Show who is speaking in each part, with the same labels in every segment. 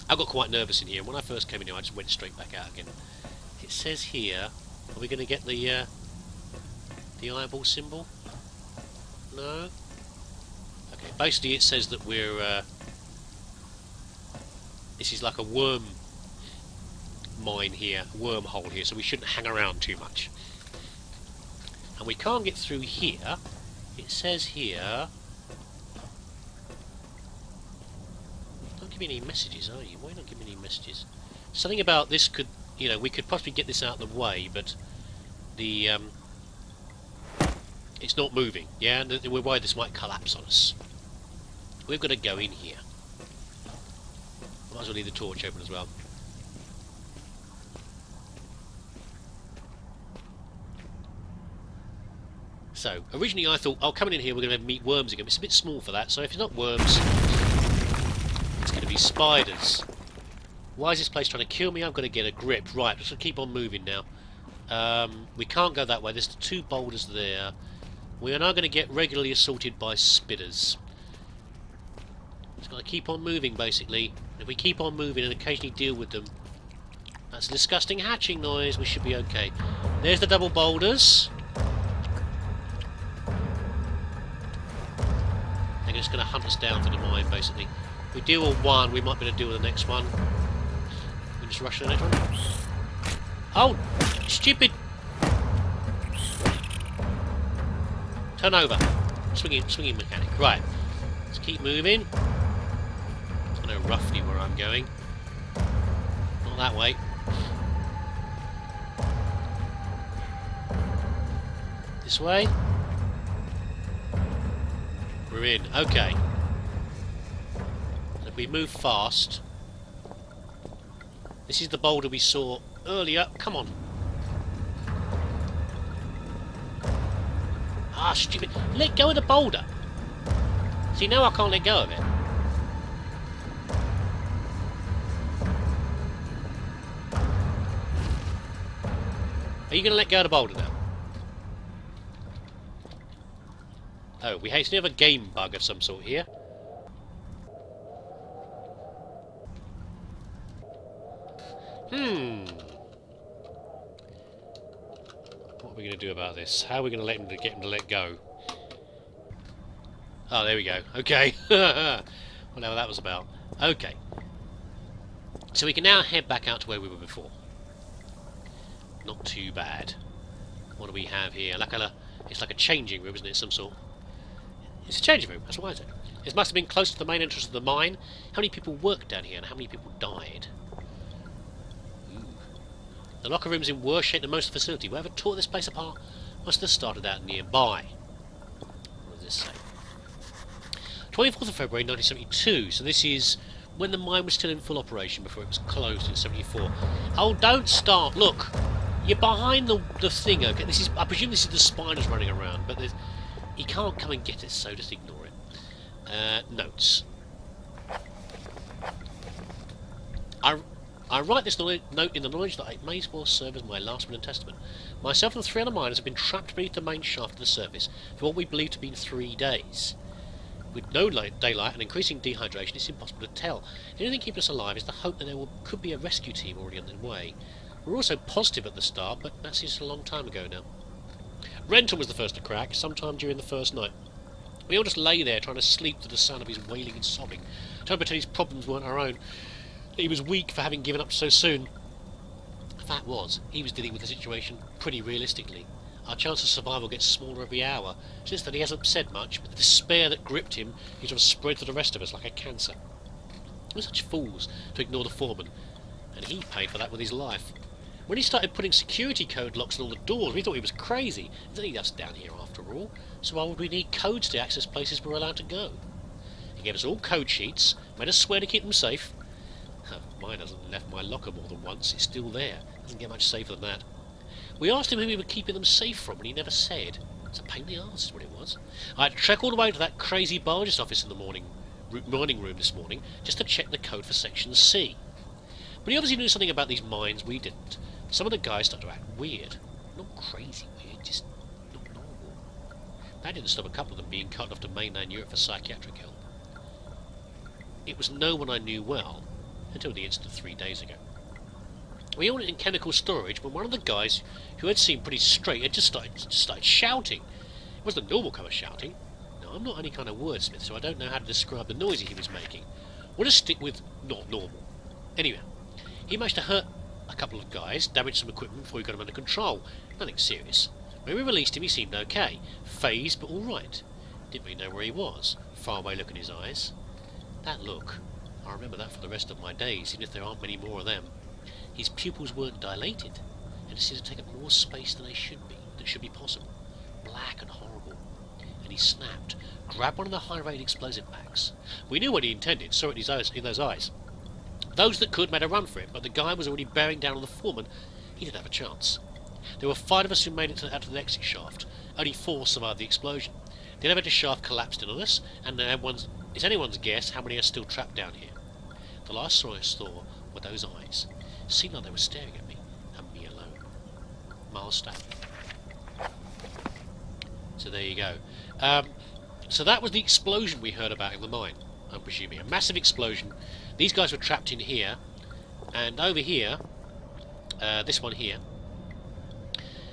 Speaker 1: I got quite nervous in here, and when I first came in here I just went straight back out again. It says here, are we going to get the eyeball symbol? No? Okay, basically it says that we're, this is like a worm mine here, a wormhole here, so we shouldn't hang around too much. And we can't get through here. It says here... Don't give me any messages, are you? Why not give me any messages? Something about this could, you know, we could possibly get this out of the way, but the, it's not moving, yeah? And we're worried this might collapse on us. We've got to go in here. Might as well leave the torch open as well. So, originally I thought, oh, coming in here we're going to meet worms again. It's a bit small for that, so if it's not worms, it's going to be spiders. Why is this place trying to kill me? I've got to get a grip. Right, just keep on moving now. We can't go that way. There's the two boulders there. We are now going to get regularly assaulted by spitters. Just got to keep on moving, basically. If we keep on moving and occasionally deal with them, that's a disgusting hatching noise. We should be okay. There's the double boulders. They're just going to hunt us down to the mine, basically. If we deal with one, we might be able to deal with the next one. We just rush to the next one. Oh, stupid! Turn over. Swinging mechanic. Right. Let's keep moving. I know roughly where I'm going. Not that way. This way. We're in. Okay. So if we move fast... This is the boulder we saw earlier. Come on. Ah, stupid. Let go of the boulder. See, now I can't let go of it. Are you going to let go of the boulder now? Oh, we seem to have a game bug of some sort here. What are we going to do about this? How are we going to get him to let go? Oh, there we go. Okay. Whatever that was about. Okay. So we can now head back out to where we were before. Not too bad. What do we have here? It's like a changing room, isn't it? Some sort. It's a changing room. That's what I said. It must have been close to the main entrance of the mine. How many people worked down here and how many people died? The locker room's in worse shape than most of the facility. Whoever tore this place apart must have started out nearby. What does this say? 24th of February 1972. So this is when the mine was still in full operation before it was closed in 74. Oh, don't start. Look. You're behind the thing, okay? I presume this is the spiders running around, but he can't come and get us, so just ignore it. Notes. I write this note in the knowledge that it may as well serve as my last will and testament. Myself and the 3 other miners have been trapped beneath the main shaft of the surface for what we believe to be 3 days. With no daylight and increasing dehydration, it's impossible to tell. The only thing keeping us alive is the hope that could be a rescue team already on the way. We were also positive at the start, but that seems a long time ago now. Renton was the first to crack, sometime during the first night. We all just lay there trying to sleep to the sound of his wailing and sobbing, trying to pretend his problems weren't our own. He was weak for having given up so soon. The fact was, he was dealing with the situation pretty realistically. Our chance of survival gets smaller every hour. Since then he hasn't said much, but the despair that gripped him seems to have spread to the rest of us like a cancer. We were such fools to ignore the foreman, and he paid for that with his life. When he started putting security code locks on all the doors, we thought he was crazy. He didn't need us down here after all, so why would we need codes to access places we're allowed to go? He gave us all code sheets, made us swear to keep them safe. Mine hasn't left my locker more than once, it's still there. Doesn't get much safer than that. We asked him who he was keeping them safe from, and he never said. It's a pain in the arse is what it was. I had to trek all the way to that crazy biologist office in the morning room this morning, just to check the code for Section C. But he obviously knew something about these mines we didn't. Some of the guys started to act weird. Not crazy weird, just not normal. That didn't stop a couple of them being cut off to mainland Europe for psychiatric help. It was no one I knew well, until the incident 3 days ago. We all went in chemical storage when one of the guys, who had seemed pretty straight, had just started shouting. It wasn't a normal kind of shouting. Now, I'm not any kind of wordsmith, so I don't know how to describe the noise he was making. We'll just stick with not normal. Anyway, he managed to hurt a couple of guys, damage some equipment before he got him under control. Nothing serious. When we released him, he seemed okay. Phased, but alright. Didn't really know where he was. Far away look in his eyes. That look, I remember that for the rest of my days, even if there aren't many more of them. His pupils weren't dilated, and it seemed to take up more space than they should be, than should be possible. Black and horrible. And he snapped, grabbed one of the high-rated explosive packs. We knew what he intended, saw it in those eyes. Those that could made a run for it, but the guy was already bearing down on the foreman. He didn't have a chance. There were 5 of us who made it out to the exit shaft. Only 4 survived the explosion. The elevator shaft collapsed in on us, and it's anyone's guess how many are still trapped down here. The last I saw were those eyes. It seemed like they were staring at me, and me alone. Miles Stab. So there you go. So that was the explosion we heard about in the mine, I'm presuming. A massive explosion. These guys were trapped in here, and over here, this one here,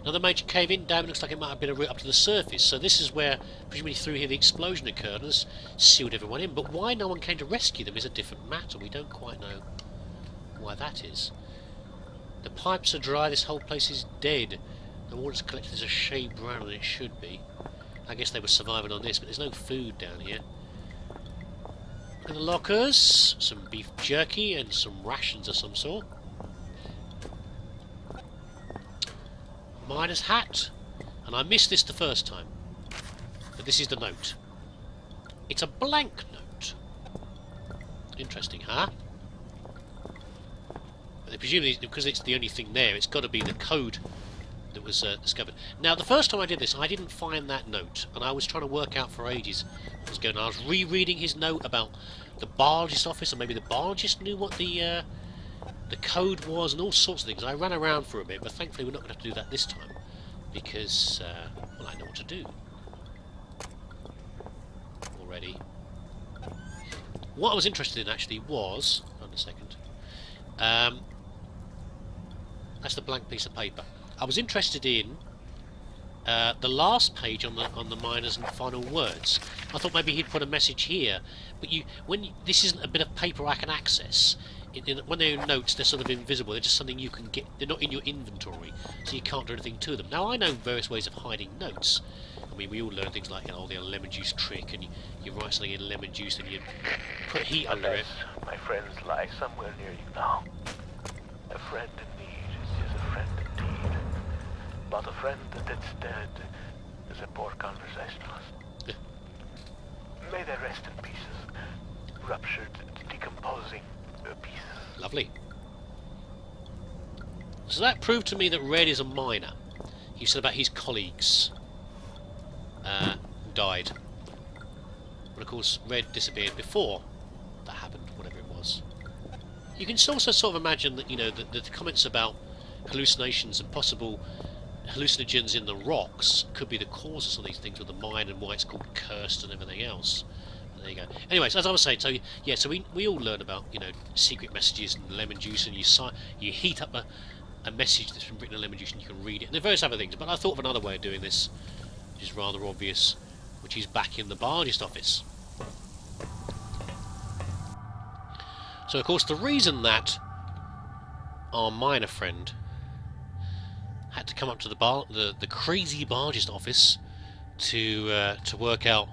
Speaker 1: another major cave-in. Damn, it looks like it might have been a route up to the surface. So this is where, presumably through here, the explosion occurred and has sealed everyone in. But why no one came to rescue them is a different matter. We don't quite know why that is. The pipes are dry. This whole place is dead. The water's collected is a shade browner than it should be. I guess they were surviving on this, but there's no food down here. In the lockers, some beef jerky and some rations of some sort. Miner's hat, and I missed this the first time, but this is the note. It's a blank note. Interesting, huh? But presumably, because it's the only thing there, it's got to be the code that was discovered. Now, the first time I did this, I didn't find that note, and I was trying to work out for ages what was going on. I was rereading his note about the biologist office, or maybe the biologist knew what the code was, and all sorts of things. I ran around for a bit, but thankfully we're not going to have to do that this time, because, well, I know what to do already. What I was interested in, actually, was... Hold on a second. That's the blank piece of paper. I was interested in the last page on the miners and final words. I thought maybe he'd put a message here, but this isn't a bit of paper I can access. When they're in notes, they're sort of invisible. They're just something you can get. They're not in your inventory, so you can't do anything to them. Now, I know various ways of hiding notes. I mean, we all learn things like, the lemon juice trick, and you write something in lemon juice and you put heat under it.
Speaker 2: My friends lie somewhere near you now. A friend in need is a friend indeed. But a friend that's dead is a poor conversationalist. May they rest in pieces, ruptured, decomposing pieces.
Speaker 1: Lovely. So that proved to me that Red is a miner. He said about his colleagues died. But of course, Red disappeared before that happened, whatever it was. You can also sort of imagine that, the comments about hallucinations and possible hallucinogens in the rocks could be the cause of some of these things with the mine and why it's called cursed and everything else. There you go. Anyways, as I was saying, so we all learn about secret messages and lemon juice, and you heat up a message that's been written in lemon juice and you can read it. And there are various other things, but I thought of another way of doing this, which is rather obvious, which is back in the biologist office. So of course the reason that our miner friend had to come up to the crazy biologist office to work out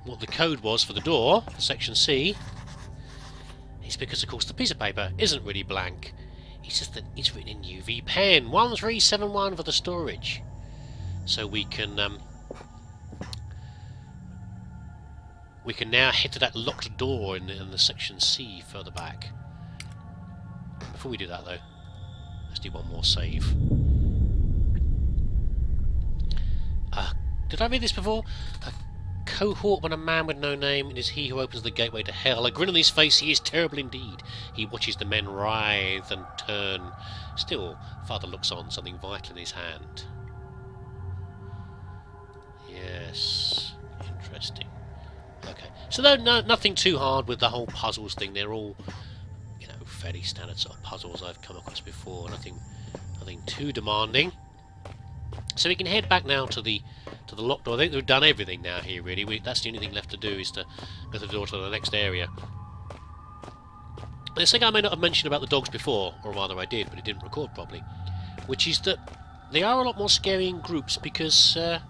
Speaker 1: what the code was for the door, for section C, is because of course the piece of paper isn't really blank. It's just that it's written in UV pen, 1371 for the storage. So we can now head to that locked door in the section C further back. Before we do that though, let's do one more save. Did I read this before? A cohort when a man with no name, it is he who opens the gateway to hell. A grin on his face, he is terrible indeed. He watches the men writhe and turn. Still, Father looks on, something vital in his hand. Yes, interesting. Okay, so nothing too hard with the whole puzzles thing. They're all fairly standard sort of puzzles I've come across before. Nothing too demanding. So we can head back now to the locked door. I think we've done everything now here, really. That's the only thing left to do, is to go to the door to the next area. There's something I may not have mentioned about the dogs before, or rather I did, but it didn't record properly, which is that they are a lot more scary in groups, because the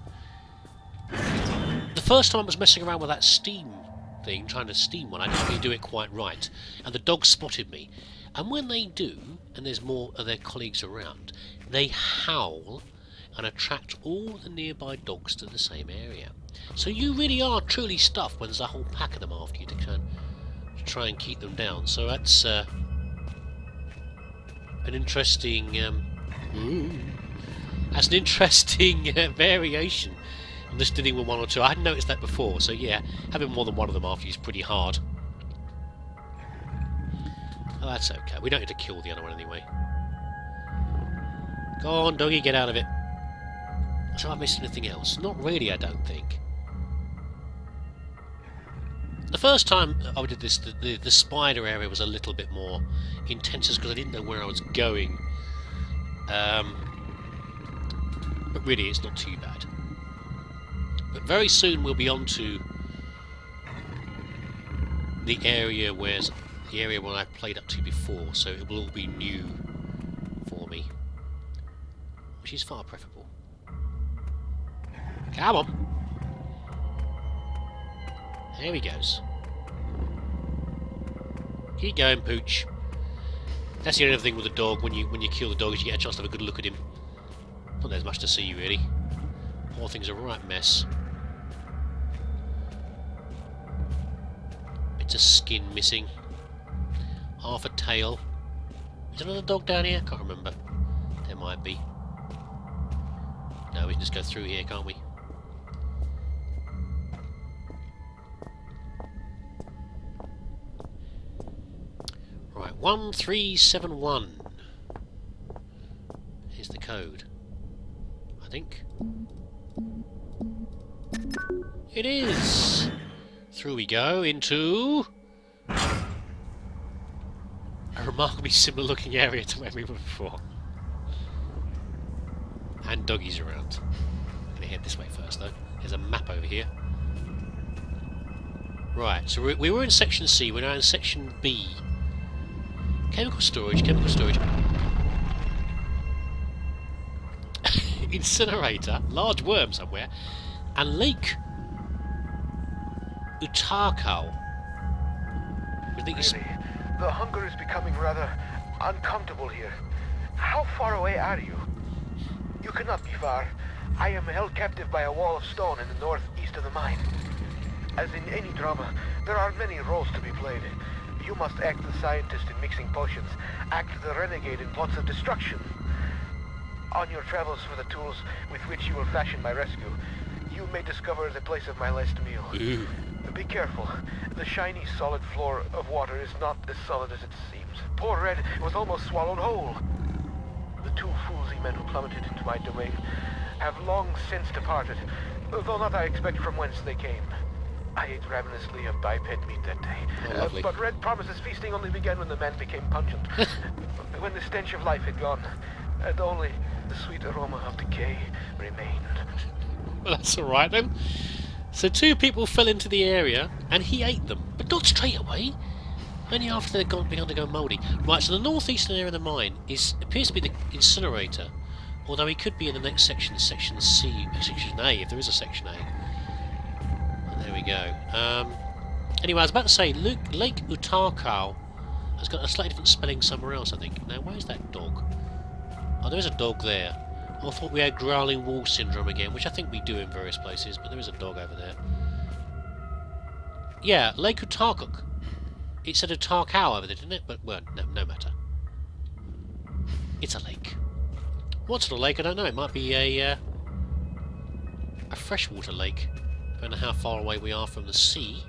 Speaker 1: first time I was messing around with that steam thing, trying to steam one, I didn't really do it quite right, and the dogs spotted me. And when they do, and there's more of their colleagues around, they howl and attract all the nearby dogs to the same area. So you really are truly stuffed when there's a whole pack of them after you to try and keep them down. So that's an interesting variation. I'm just dealing with one or two. I hadn't noticed that before, so yeah, having more than one of them after you is pretty hard. Oh, that's okay. We don't need to kill the other one anyway. Go on, doggy, get out of it. So I missed anything else? Not really, I don't think. The first time I did this, the spider area was a little bit more intense, because I didn't know where I was going. But really, it's not too bad. But very soon we'll be on to the area where I played up to before, so it will all be new for me, which is far preferable. Come on! There he goes. Keep going, Pooch. That's the only other thing with the dog. When you kill the dog, is you get a chance to have a good look at him. Not there's much to see, really. Poor thing's a right mess. Bits of skin missing. Half a tail. Is there another dog down here? Can't remember. There might be. No, we can just go through here, can't we? Right, 1371. Here's the code. I think. It is! Through we go into a remarkably similar looking area to where we were before. And doggies around. I'm gonna head this way first though. There's a map over here. Right, so we were in section C, we're now in section B. Chemical storage, chemical storage. Incinerator, large worm somewhere, and Lake Utakau.
Speaker 2: Really, the hunger is becoming rather uncomfortable here. How far away are you? You cannot be far. I am held captive by a wall of stone in the northeast of the mine. As in any drama, there are many roles to be played. You must act the scientist in mixing potions, act the renegade in plots of destruction. On your travels for the tools with which you will fashion my rescue, you may discover the place of my last meal.
Speaker 1: Ooh.
Speaker 2: Be careful. The shiny, solid floor of water is not as solid as it seems. Poor Red was almost swallowed whole. The two foolsy men who plummeted into my domain have long since departed, though not I expect from whence they came. I ate ravenously of biped meat that day.
Speaker 1: Oh,
Speaker 2: but Red promises feasting only began when the man became pungent. When the stench of life had gone, and only the sweet aroma of decay remained.
Speaker 1: Well, that's alright then. So two people fell into the area, and he ate them. But not straight away. Only after they'd begun to go mouldy. Right, so the northeastern area of the mine appears to be the incinerator. Although he could be in the next section, section C, section A, if there is a section A. There we go. Anyway, I was about to say, Lake Utakau has got a slightly different spelling somewhere else, I think. Now, where's that dog? Oh, there is a dog there. I thought we had growling wall syndrome again, which I think we do in various places, but there is a dog over there. Yeah, Lake Utakuk. It said Utakau over there, didn't it? But, well, no matter. It's a lake. What sort of lake? I don't know. It might be a freshwater lake. I don't know how far away we are from the sea.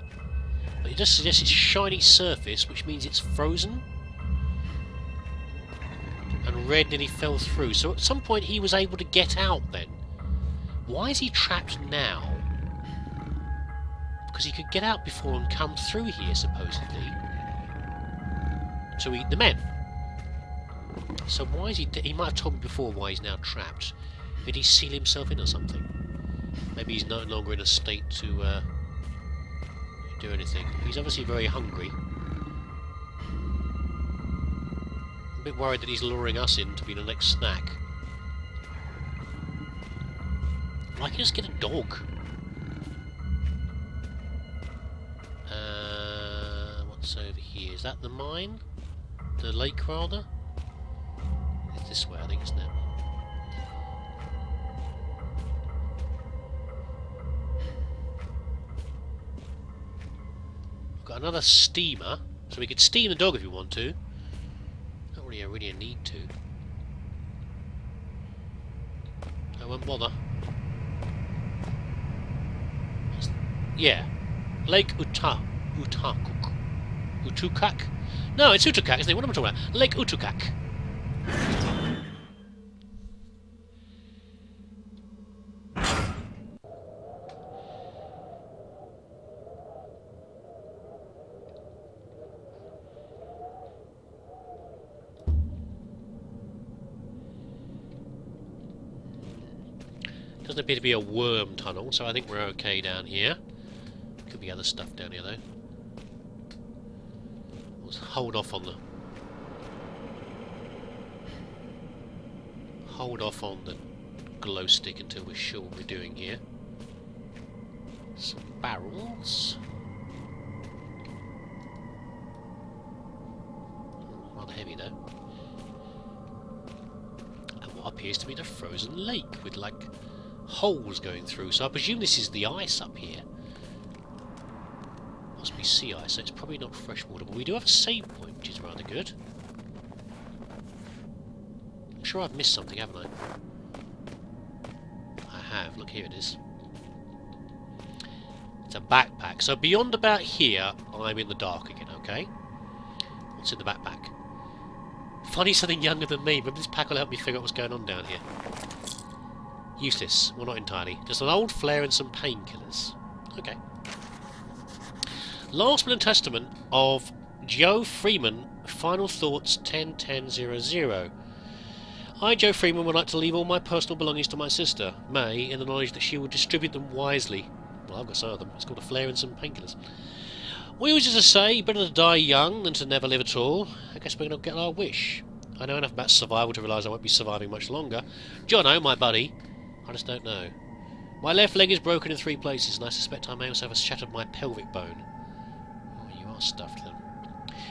Speaker 1: But it does suggest it's a shiny surface, which means it's frozen. And Red nearly fell through. So at some point he was able to get out then. Why is he trapped now? Because he could get out before and come through here, supposedly. to eat the men. So why is he... He might have told me before why he's now trapped. Did he seal himself in or something? Maybe he's no longer in a state to do anything. He's obviously very hungry. I'm a bit worried that he's luring us in to be the next snack. I can just get a dog. What's over here? Is that the mine? The lake, rather? It's this way, I think, isn't it? We've got another steamer, so we could steam the dog if we want to. Not really a need to. I won't bother. Yeah. Lake Utukak? No, it's Utukak, isn't it? What am I talking about? Lake Utukak. Doesn't appear to be a worm tunnel, so I think we're okay down here. Could be other stuff down here, though. Let's hold off on the glow stick until we're sure what we're doing here. Some barrels. Rather heavy, though. And what appears to be the frozen lake with, like, holes going through. So I presume this is the ice up here. Must be sea ice, so it's probably not fresh water, but we do have a save point, which is rather good. I'm sure I've missed something, haven't I? I have. Look, here it is. It's a backpack. So beyond about here, I'm in the dark again, okay? What's in the backpack? Funny something younger than me. Maybe this pack will help me figure out what's going on down here. Useless. Well, not entirely. Just an old flare and some painkillers. Okay. Last Will and Testament of Joe Freeman, Final Thoughts 10-10-00. I, Joe Freeman, would like to leave all my personal belongings to my sister, May, in the knowledge that she will distribute them wisely. Well, I've got some of them. It's called a flare and some painkillers. We always used to say, better to die young than to never live at all. I guess we're going to get our wish. I know enough about survival to realise I won't be surviving much longer. Jono, my buddy, I just don't know. My left leg is broken in 3 places, and I suspect I may also have shattered my pelvic bone. Stuffed then.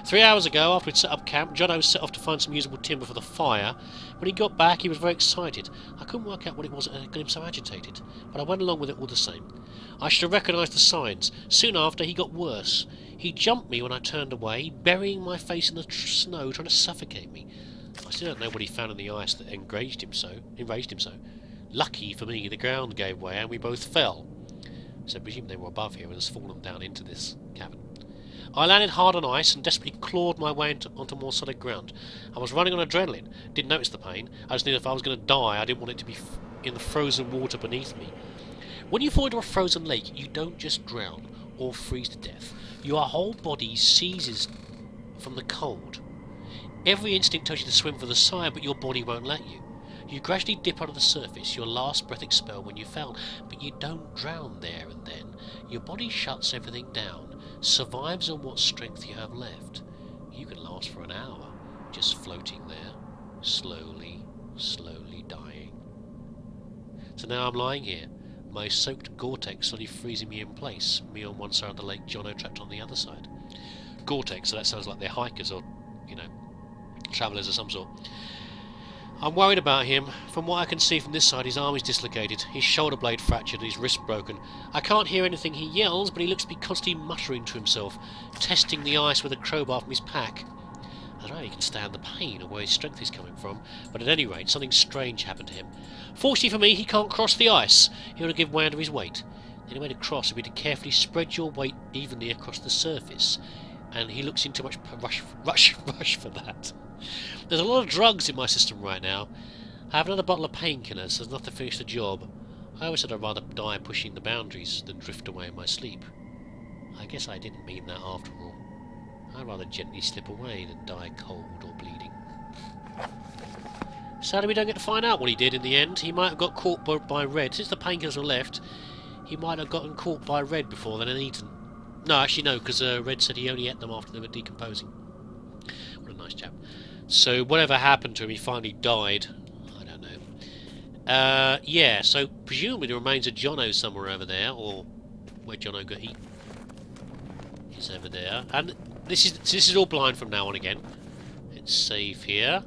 Speaker 1: 3 hours ago, after we'd set up camp, Jono set off to find some usable timber for the fire. When he got back, he was very excited. I couldn't work out what it was that got him so agitated, but I went along with it all the same. I should have recognised the signs. Soon after, he got worse. He jumped me when I turned away, burying my face in the snow, trying to suffocate me. I still don't know what he found in the ice that enraged him so. Lucky for me, the ground gave way and we both fell. So I presume they were above here and has fallen down into this cavern. I landed hard on ice and desperately clawed my way onto more solid ground. I was running on adrenaline, didn't notice the pain. I just knew if I was going to die, I didn't want it to be in the frozen water beneath me. When you fall into a frozen lake, you don't just drown or freeze to death. Your whole body seizes from the cold. Every instinct tells you to swim for the side, but your body won't let you. You gradually dip under the surface, your last breath expelled when you fell, but you don't drown there and then. Your body shuts everything down, survives on what strength you have left. You can last for an hour, just floating there, slowly dying. So now I'm lying here, my soaked Gore-Tex slowly freezing me in place, me on one side of the lake, Jono trapped on the other side. Gore-Tex, so that sounds like they're hikers or, travellers of some sort. I'm worried about him. From what I can see from this side, his arm is dislocated, his shoulder blade fractured, and his wrist broken. I can't hear anything he yells, but he looks to be constantly muttering to himself, testing the ice with a crowbar from his pack. I don't know if he can stand the pain or where his strength is coming from, but at any rate, something strange happened to him. Fortunately for me, he can't cross the ice. He ought to give way under his weight. The only way to cross would be to carefully spread your weight evenly across the surface, and he looks in too much rush for that. There's a lot of drugs in my system right now. I have another bottle of painkillers, so there's enough to finish the job. I always said I'd rather die pushing the boundaries than drift away in my sleep. I guess I didn't mean that after all. I'd rather gently slip away than die cold or bleeding. Sadly, we don't get to find out what he did in the end. He might have got caught by Red. Since the painkillers were left, he might have gotten caught by Red before then and eaten. No, actually no, because Red said he only ate them after they were decomposing. What a nice chap. So whatever happened to him, he finally died. I don't know. Yeah, so presumably the remains of Jono somewhere over there, or where Jono got eaten. Is over there. And this is all blind from now on again. Let's save here.